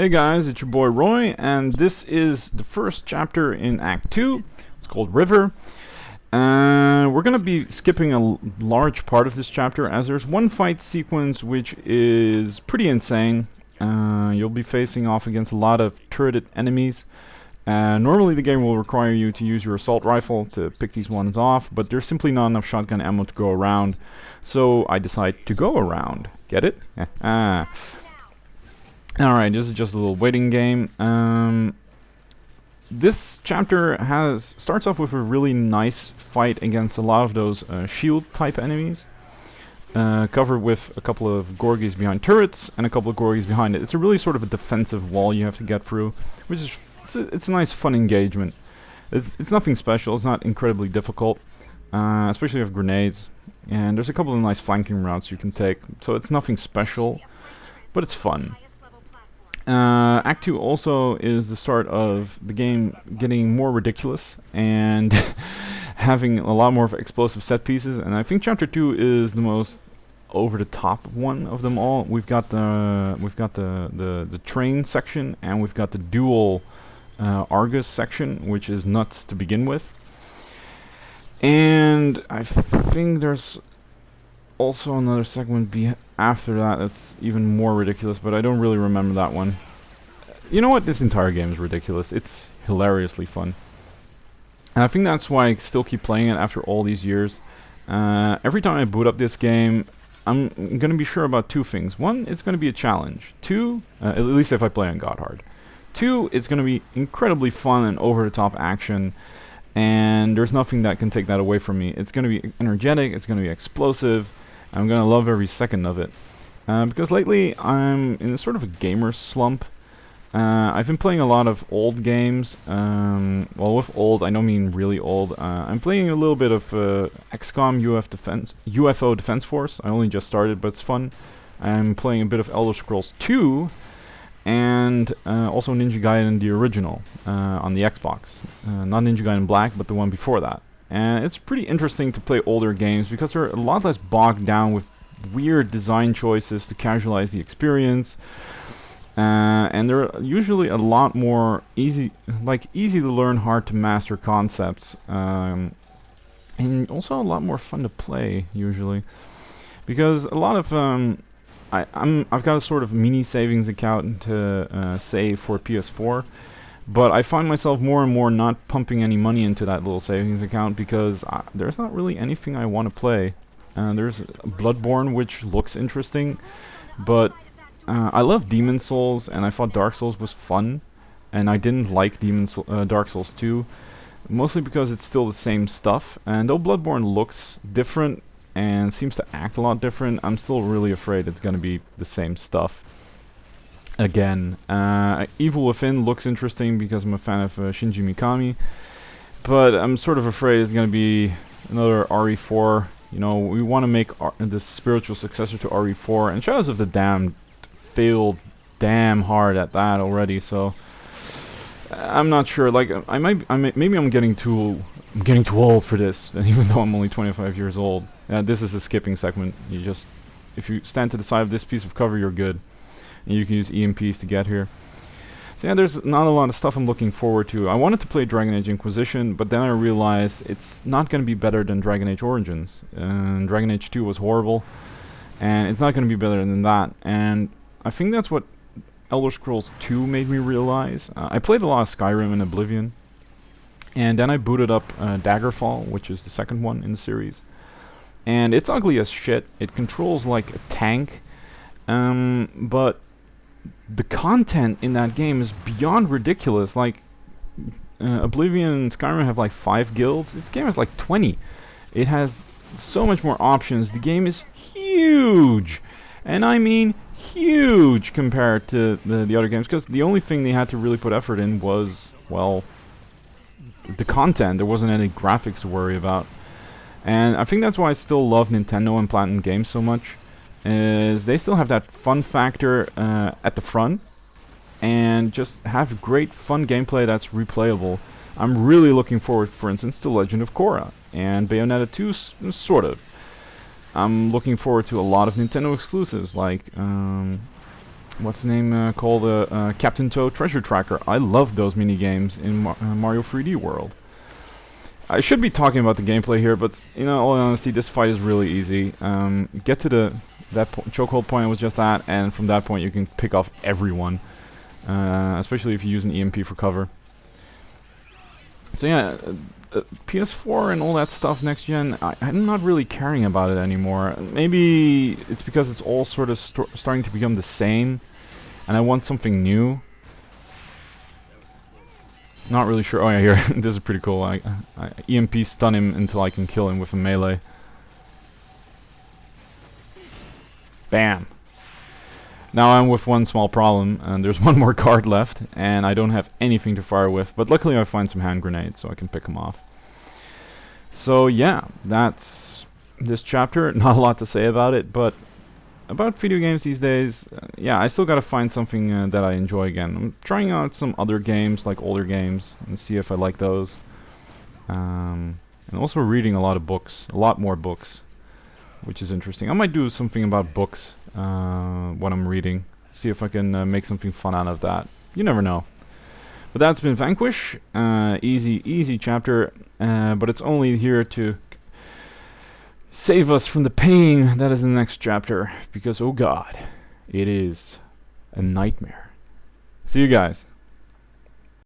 Hey guys, it's your boy Roy, and this is the first chapter in Act 2. It's called River. We're going to be skipping a large part of this chapter, as there's one fight sequence which is pretty insane. You'll be facing off against a lot of turreted enemies. Normally the game will require you to use your assault rifle to pick these ones off, but there's simply not enough shotgun ammo to go around, so I decide to go around. Get it? Alright, this is just a little waiting game. This chapter starts off with a really nice fight against a lot of those shield type enemies. Covered with a couple of Gorgies behind turrets and a couple of Gorgies behind it. It's a really sort of a defensive wall you have to get through, which is it's a nice fun engagement. It's nothing special, it's not incredibly difficult, especially with grenades. And there's a couple of nice flanking routes you can take, so it's nothing special, but it's fun. Act 2 also is the start of the game getting more ridiculous and having a lot more of explosive set pieces, and I think Chapter 2 is the most over-the-top one of them all. We've got the train section, and we've got the dual Argus section, which is nuts to begin with. And I think there's also another segment after that that's even more ridiculous, but I don't really remember that one. You know what? This entire game is ridiculous. It's hilariously fun. And I think that's why I still keep playing it after all these years. Every time I boot up this game, I'm going to be sure about two things. One, it's going to be a challenge. Two, at least if I play on God Hard. Two, it's going to be incredibly fun and over-the-top action, and there's nothing that can take that away from me. It's going to be energetic, it's going to be explosive. I'm going to love every second of it. Because lately I'm in a sort of a gamer slump. I've been playing a lot of old games. Well, with old, I don't mean really old. I'm playing a little bit of XCOM UFO Defense Force. I only just started, but it's fun. I'm playing a bit of Elder Scrolls 2. And also Ninja Gaiden the original on the Xbox. Not Ninja Gaiden Black, but the one before that. And it's pretty interesting to play older games because they're a lot less bogged down with weird design choices to casualize the experience. And they're usually a lot more easy to learn, hard to master concepts. And also a lot more fun to play, usually. Because a lot of... I've got a sort of mini savings account to save for PS4. But I find myself more and more not pumping any money into that little savings account because there's not really anything I want to play. There's Bloodborne, which looks interesting, but I love Demon Souls, and I thought Dark Souls was fun, and I didn't like Dark Souls 2, mostly because it's still the same stuff. And though Bloodborne looks different and seems to act a lot different, I'm still really afraid it's going to be the same stuff again. Evil Within looks interesting because I'm a fan of Shinji Mikami, but I'm sort of afraid it's going to be another RE4. You know, we want to make the spiritual successor to RE4, and Shadows of the Damned failed damn hard at that already. So I'm not sure. Like maybe I'm getting too old for this, and even though I'm only 25 years old. This is a skipping segment. If you stand to the side of this piece of cover, you're good. And you can use EMPs to get here. So yeah, there's not a lot of stuff I'm looking forward to. I wanted to play Dragon Age Inquisition, but then I realized it's not going to be better than Dragon Age Origins. And Dragon Age 2 was horrible, and it's not going to be better than that. And I think that's what Elder Scrolls 2 made me realize. I played a lot of Skyrim and Oblivion, and then I booted up Daggerfall, which is the second one in the series. And it's ugly as shit. It controls like a tank, but the content in that game is beyond ridiculous. Like, Oblivion and Skyrim have like 5 guilds. This game has like 20. It has so much more options. The game is huge, and I mean huge compared to the other games, because the only thing they had to really put effort in was, well, the content. There wasn't any graphics to worry about. And I think that's why I still love Nintendo and Platinum Games so much, is they still have that fun factor at the front, and just have great fun gameplay that's replayable. I'm really looking forward, for instance, to Legend of Korra, and Bayonetta 2, sort of. I'm looking forward to a lot of Nintendo exclusives, like what's the name called? Captain Toad Treasure Tracker. I love those mini games in Mario 3D World. I should be talking about the gameplay here, but in all honesty, this fight is really easy. Get to that chokehold point I was just at, and from that point you can pick off everyone, especially if you use an EMP for cover. So yeah, PS4 and all that stuff next gen, I'm not really caring about it anymore. Maybe it's because it's all sort of starting to become the same, and I want something new. Not really sure. Oh yeah, here, this is pretty cool. I EMP stun him until I can kill him with a melee. Bam. Now I'm with one small problem, and there's one more card left, and I don't have anything to fire with, but luckily I find some hand grenades, so I can pick them off. So yeah, that's this chapter. Not a lot to say about it, but about video games these days, yeah, I still gotta find something that I enjoy again. I'm trying out some other games, like older games, and see if I like those. And also reading a lot of books, a lot more books, which is interesting. I might do something about books when I'm reading, see if I can make something fun out of that. You never know. But that's been Vanquish. Easy chapter, but it's only here to save us from the pain that is in the next chapter, because oh god, it is a nightmare. See you guys.